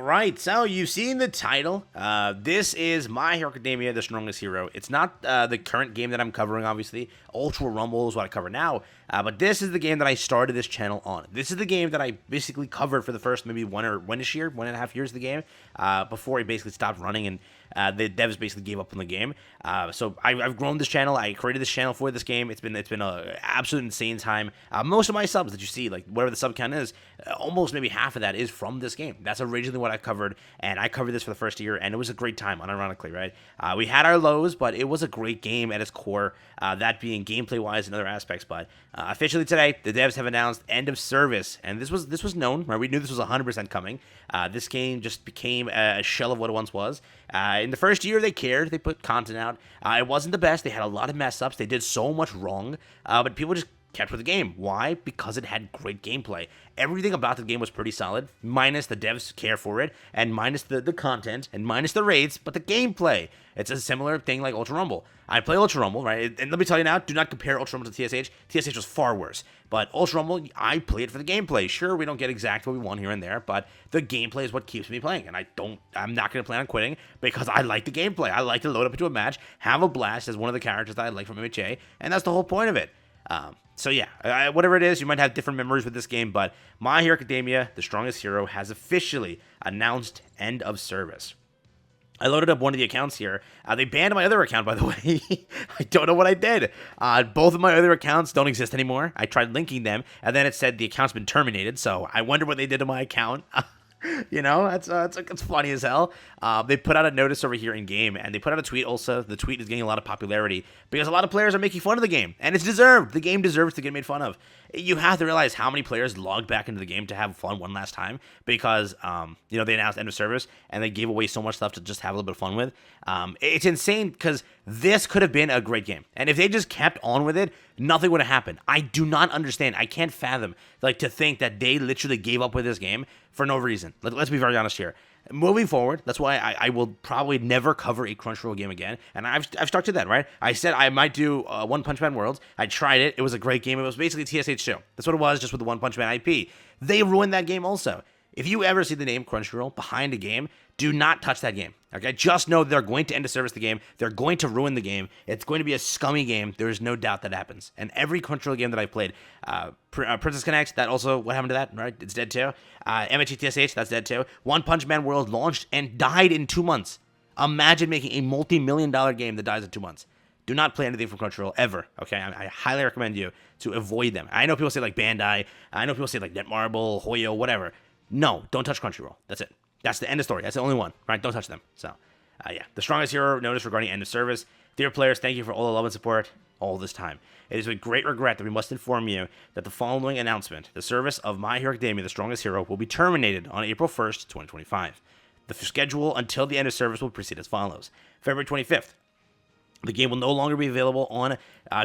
right, so you've seen the title. This is My Hero Academia, The Strongest Hero. It's not the current game that I'm covering, obviously. Ultra Rumble is what I cover now. But this is the game that I started this channel on. This is the game that I basically covered for the first maybe 1.5 years of the game, before it basically stopped running and the devs basically gave up on the game. So I've grown this channel. I created this channel for this game. It's been an absolute insane time. Most of my subs that you see, like whatever the sub count is, almost maybe half of that is from this game. That's originally what I covered, and I covered this for the first year, and it was a great time, unironically, right? We had our lows, but it was a great game at its core, that being gameplay-wise and other aspects. But officially today, the devs have announced end of service, and this was known, right? We knew this was 100% coming. This game just became a shell of what it once was. In the first year, they cared. They put content out. It wasn't the best. They had a lot of mess-ups. They did so much wrong, but people just kept with the game. Why? Because it had great gameplay. Everything about the game was pretty solid, minus the devs' care for it, and minus the content, and minus the raids, but the gameplay. It's a similar thing like Ultra Rumble. I play Ultra Rumble, right? And let me tell you now, do not compare Ultra Rumble to TSH. TSH was far worse. But Ultra Rumble, I play it for the gameplay. Sure, we don't get exactly what we want here and there, but the gameplay is what keeps me playing. And I'm not going to plan on quitting because I like the gameplay. I like to load up into a match, have a blast as one of the characters that I like from MHA, and that's the whole point of it. So yeah, whatever it is, you might have different memories with this game, but My Hero Academia, The Strongest Hero, has officially announced end of service. I loaded up one of the accounts here. They banned my other account, by the way. I don't know what I did. Both of my other accounts don't exist anymore. I tried linking them, and then it said the account's been terminated, so I wonder what they did to my account. You know, it's funny as hell. They put out a notice over here in game, and they put out a tweet also. The tweet is getting a lot of popularity because a lot of players are making fun of the game, and it's deserved. The game deserves to get made fun of. You have to realize how many players logged back into the game to have fun one last time because, you know, they announced end of service, and they gave away so much stuff to just have a little bit of fun with. It's insane because this could have been a great game, and if they just kept on with it, nothing would have happened. I do not understand. I can't fathom, like, to think that they literally gave up with this game for no reason. Let's be very honest here. Moving forward, that's why I will probably never cover a Crunchyroll game again, and I've stuck to that, right? I said I might do One Punch Man Worlds. I tried it. It was a great game. It was basically TSH 2. That's what it was, just with the One Punch Man IP. They ruined that game also. If you ever see the name Crunchyroll behind a game, do not touch that game, okay? Just know they're going to end of service the game. They're going to ruin the game. It's going to be a scummy game. There is no doubt that happens. And every Crunchyroll game that I've played, Princess Connect, that also, what happened to that, right? It's dead too. MHTSH, that's dead too. One Punch Man World launched and died in 2 months. Imagine making a multi-million-dollar game that dies in 2 months. Do not play anything from Crunchyroll ever, okay? I highly recommend you to avoid them. I know people say like Bandai. I know people say like Netmarble, Hoyo, whatever. No, don't touch Crunchyroll. That's it. That's the end of story. That's the only one, right? Don't touch them. So, yeah. The Strongest Hero notice regarding end of service. Dear players, thank you for all the love and support all this time. It is with great regret that we must inform you that the following announcement, the service of My Hero Academia, The Strongest Hero, will be terminated on April 1st, 2025. The schedule until the end of service will proceed as follows. February 25th. The game will no longer be available on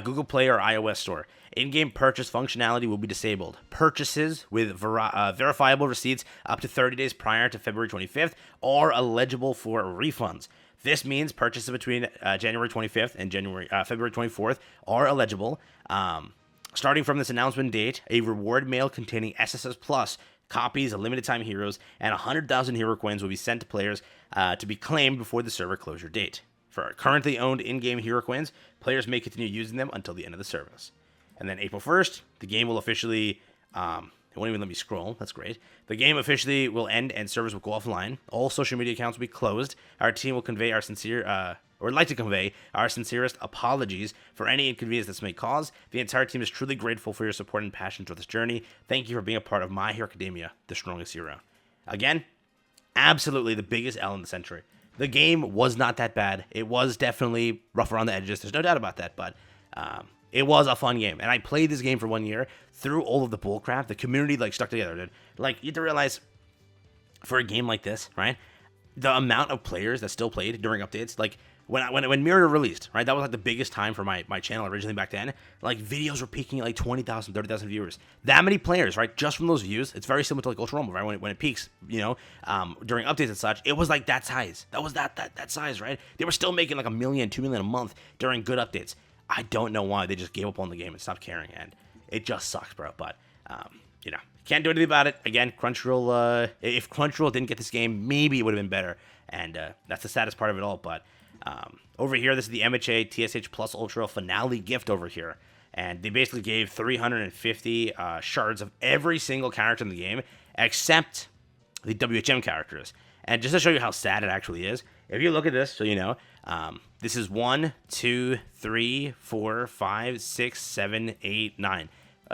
Google Play or iOS Store. In-game purchase functionality will be disabled. Purchases with verifiable receipts up to 30 days prior to February 25th are eligible for refunds. This means purchases between January 25th and February 24th are eligible. Starting from this announcement date, a reward mail containing SSS Plus copies of limited time heroes and 100,000 hero coins will be sent to players to be claimed before the server closure date. For currently owned in-game hero coins, players may continue using them until the end of the service. And then April 1st, the game will officially, it won't even let me scroll, that's great. The game officially will end and servers will go offline. All social media accounts will be closed. Our team will convey our sincerest apologies for any inconvenience this may cause. The entire team is truly grateful for your support and passion through this journey. Thank you for being a part of My Hero Academia, The Strongest Hero. Again, absolutely the biggest L in the century. The game was not that bad. It was definitely rough around the edges. There's no doubt about that, but it was a fun game. And I played this game for 1 year through all of the bullcrap. The community, like, stuck together, dude. Like, you have to realize, for a game like this, right, the amount of players that still played during updates, like, when Mirror released, right, that was like the biggest time for my channel originally back then. Like, videos were peaking at like 20,000, 30,000 viewers. That many players, right, just from those views. It's very similar to like Ultra Rumble, right, when it peaks, you know, during updates and such. It was like that size. That was that size, right? They were still making like 1 million, 2 million a month during good updates. I don't know why they just gave up on the game and stopped caring, and it just sucks, bro. But you know, Can't do anything about it. Again, Crunchyroll, if Crunchyroll didn't get this game, maybe it would have been better. And that's the saddest part of it all. But over here, this is the MHA TSH Plus Ultra Finale gift over here. And they basically gave 350 shards of every single character in the game, except the WHM characters. And just to show you how sad it actually is, if you look at this, so you know, this is 1, 2, 3, 4, 5, 6, 7, 8, 9,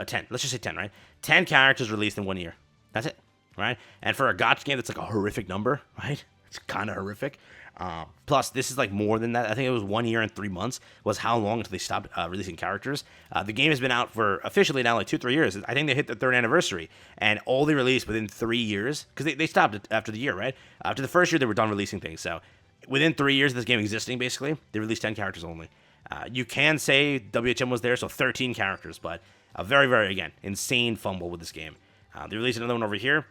10. Let's just say 10, right? 10 characters released in 1 year. That's it, right? And for a gacha game, that's like a horrific number, right? It's kind of horrific. Plus, this is like more than that. I think it was 1 year and 3 months was how long until they stopped releasing characters. The game has been out for officially now like 2-3 years. I think they hit the 3rd anniversary, and all they released within 3 years, because they stopped it after the year, right? After the first year, they were done releasing things. So within 3 years of this game existing, basically, they released 10 characters only. You can say WHM was there, so 13 characters, but a very, very, again, insane fumble with this game. They released another one over here.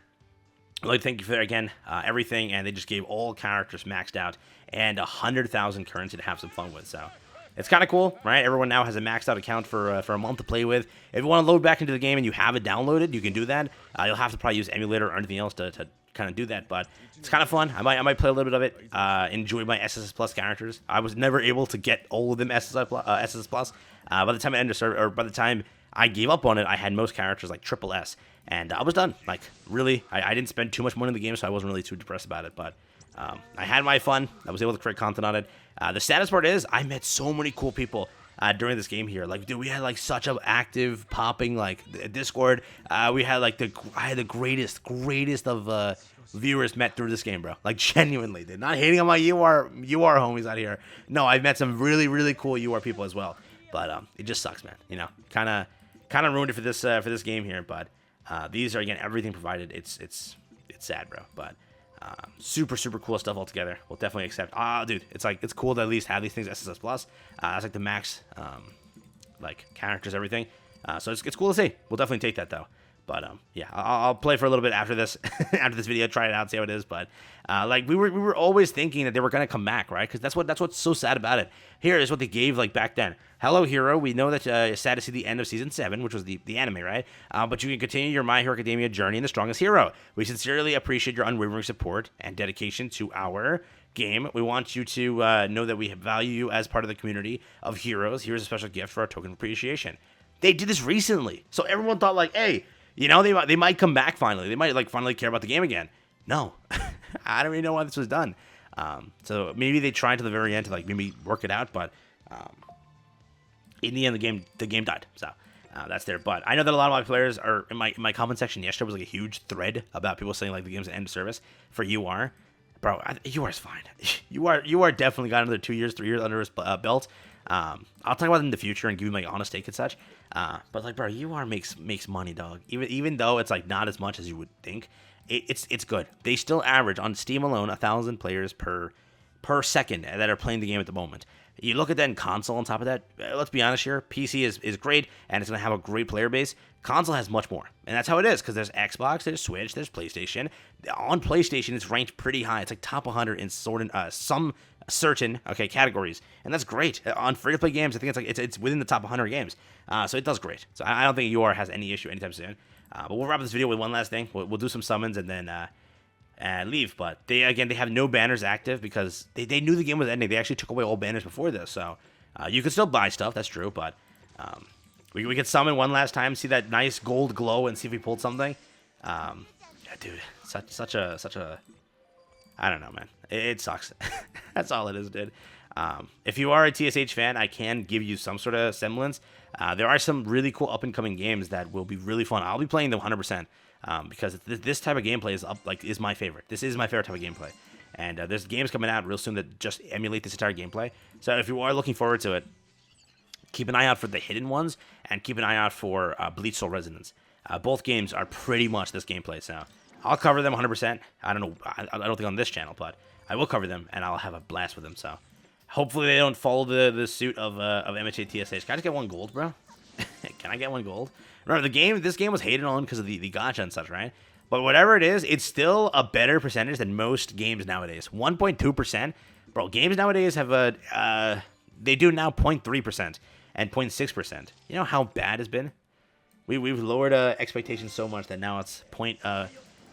I'd like to thank you for, again, everything, and they just gave all characters maxed out and 100,000 currency to have some fun with, so it's kind of cool, right? Everyone now has a maxed out account for a month to play with. If you want to load back into the game and you have it downloaded, you can do that. You'll have to probably use emulator or anything else to kind of do that, but it's kind of fun. I might play a little bit of it, enjoy my SSS Plus characters. I was never able to get all of them SSS Plus. By the time I ended server, or by the time I gave up on it, I had most characters like triple S. And I was done. Like, really, I didn't spend too much money in the game, so I wasn't really too depressed about it. But I had my fun. I was able to create content on it. The saddest part is I met so many cool people during this game here. Like, dude, we had like such an active, popping like Discord. We had like I had the greatest of viewers met through this game, bro. Like, genuinely, dude. Not hating on my UR homies out here. No, I've met some really, really cool UR people as well. But it just sucks, man. You know, kind of ruined it for this game here, but. These are, again, everything provided. It's sad, bro, but super cool stuff altogether. We'll definitely accept. Dude, it's cool to at least have these things SSS Plus. That's like the max, like characters, everything. So it's cool to see. We'll definitely take that though. But yeah, I'll play for a little bit after this video, try it out, see how it is. But like we were always thinking that they were gonna come back, right? Because that's what's so sad about it. Here is what they gave like back then. Hello, hero. We know that it's sad to see the end of season 7, which was the anime, right? But you can continue your My Hero Academia journey in the strongest hero. We sincerely appreciate your unwavering support and dedication to our game. We want you to know that we value you as part of the community of heroes. Here's a special gift for our token of appreciation. They did this recently, so everyone thought like, hey. You know, they might come back finally. They might like finally care about the game again. No, I don't really know why this was done. So maybe they tried to the very end to like maybe work it out, but in the end, the game died. So that's there. But I know that a lot of my players are in my comment section yesterday was like a huge thread about people saying like the game's an end of service for UR. Bro, UR is fine. UR definitely got another 2 years, 3 years under his belt. I'll talk about it in the future and give you my honest take and such. But like, bro, UR makes money, dog. Even though it's like not as much as you would think, it's good. They still average on Steam alone 1,000 players per second that are playing the game at the moment. You look at that in console on top of that, let's be honest here, PC is great, and it's going to have a great player base. Console has much more, and that's how it is, because there's Xbox, there's Switch, there's PlayStation. On PlayStation, it's ranked pretty high. It's like top 100 in some certain categories, and that's great. On free-to-play games, I think it's within the top 100 games, so it does great. So I don't think UR has any issue anytime soon. But we'll wrap this video with one last thing. We'll do some summons, and then leave. But they have no banners active because they knew the game was ending. They actually took away all banners before this, so you can still buy stuff. That's true, but we could summon one last time, see that nice gold glow, and see if we pulled something. Yeah, dude, such a I don't know, man. It sucks. That's all it is, dude. If you are a TSH fan, I can give you some sort of semblance. There are some really cool up-and-coming games that will be really fun. I'll be playing them 100%. Because this type of gameplay is my favorite. This is my favorite type of gameplay, and there's games coming out real soon that just emulate this entire gameplay. So if you are looking forward to it, keep an eye out for the hidden ones, and keep an eye out for Bleach Soul Resonance. Both games are pretty much this gameplay. So I'll cover them 100%. I don't know. I don't think on this channel, but I will cover them, and I'll have a blast with them. So hopefully they don't follow the suit of MHA TSH. Can I just get 1 gold, bro? Can I get 1 gold? Remember, this game was hated on because of the gacha and such, right? But whatever it is, it's still a better percentage than most games nowadays. 1.2%. Bro, games nowadays have they do now 0.3% and 0.6%. You know how bad it's been? We've lowered expectations so much that now it's 0.3%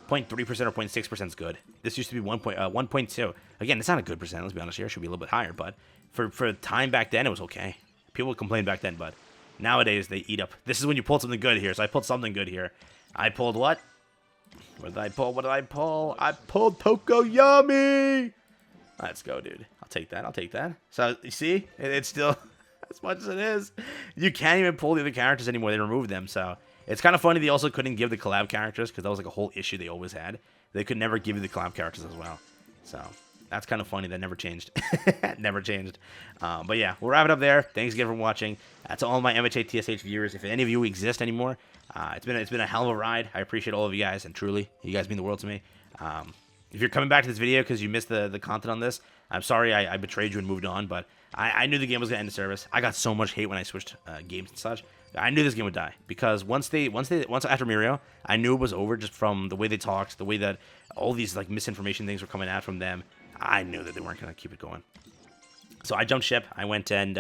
or 0.6% is good. This used to be 1.2. Again, it's not a good percent. Let's be honest here. It should be a little bit higher, but for time back then, it was okay. People would complain back then, but nowadays they eat up. This is when you pulled something good here. So I pulled something good here. I pulled what? What did I pull? What did I pull? I pulled Tokoyami. Let's go, dude. I'll take that. I'll take that. So you see, it's still as much as it is. You can't even pull the other characters anymore. They removed them. So it's kind of funny. They also couldn't give the collab characters because that was like a whole issue they always had. They could never give you the collab characters as well. So that's kind of funny. That never changed. Never changed. But yeah, we'll wrap it up there. Thanks again for watching. That's all my MHA TSH viewers. If any of you exist anymore, it's been a hell of a ride. I appreciate all of you guys, and truly, you guys mean the world to me. If you're coming back to this video because you missed the content on this, I'm sorry I betrayed you and moved on, but I knew the game was going to end the service. I got so much hate when I switched games and such. I knew this game would die because once after Mirio, I knew it was over just from the way they talked, the way that all these like misinformation things were coming out from them. I knew that they weren't going to keep it going. So I jumped ship. I went and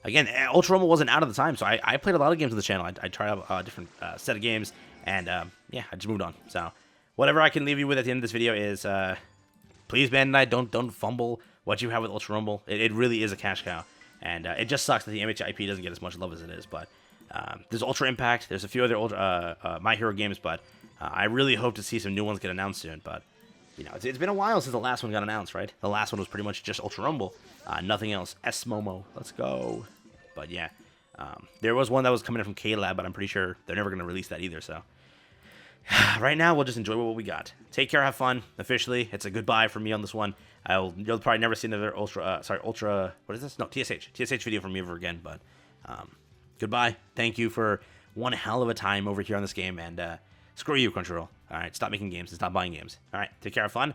again, Ultra Rumble wasn't out at the time, so I played a lot of games on the channel. I tried out a different set of games, and yeah, I just moved on. So whatever I can leave you with at the end of this video is, please, Bandai, don't fumble what you have with Ultra Rumble. It really is a cash cow, and it just sucks that the MH IP doesn't get as much love as it is. But there's Ultra Impact, there's a few other My Hero games, but I really hope to see some new ones get announced soon. But you know, it's been a while since the last one got announced, right? The last one was pretty much just Ultra Rumble, nothing else. S-Momo, let's go. But yeah, there was one that was coming in from K-Lab, but I'm pretty sure they're never going to release that either, so right now, we'll just enjoy what we got. Take care, have fun. Officially, it's a goodbye for me on this one. You'll probably never see another Ultra, what is this? No, TSH video from me ever again, but goodbye. Thank you for one hell of a time over here on this game, and screw you, Crunchyroll. All right, stop making games and stop buying games. All right, take care, have fun.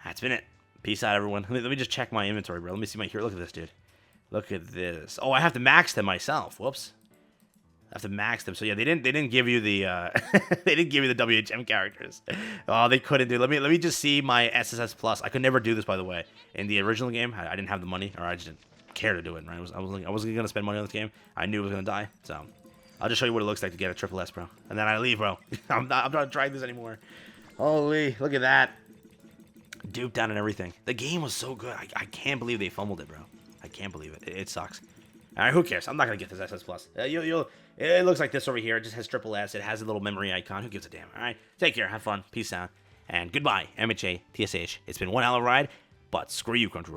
That's been it. Peace out, everyone. Let me just check my inventory, bro. Let me see my hero. Look at this, dude. Look at this. Oh, I have to max them myself. Whoops. I have to max them. So yeah, they didn't give you the they didn't give you the WHM characters. Oh, they couldn't do. Let me just see my SSS plus. I could never do this, by the way. In the original game, I didn't have the money, or I just didn't care to do it. Right? I wasn't gonna spend money on this game. I knew it was gonna die. So I'll just show you what it looks like to get a triple S, bro. And then I leave, bro. I'm not trying this anymore. Holy, look at that. Dupe down and everything. The game was so good. I can't believe they fumbled it, bro. I can't believe it. It sucks. All right, who cares? I'm not gonna get this SS plus. It looks like this over here. It just has triple S. It has a little memory icon. Who gives a damn? All right, take care. Have fun. Peace out. And goodbye, MHA, TSH. It's been one hell of a ride, but screw you, Crunchyroll.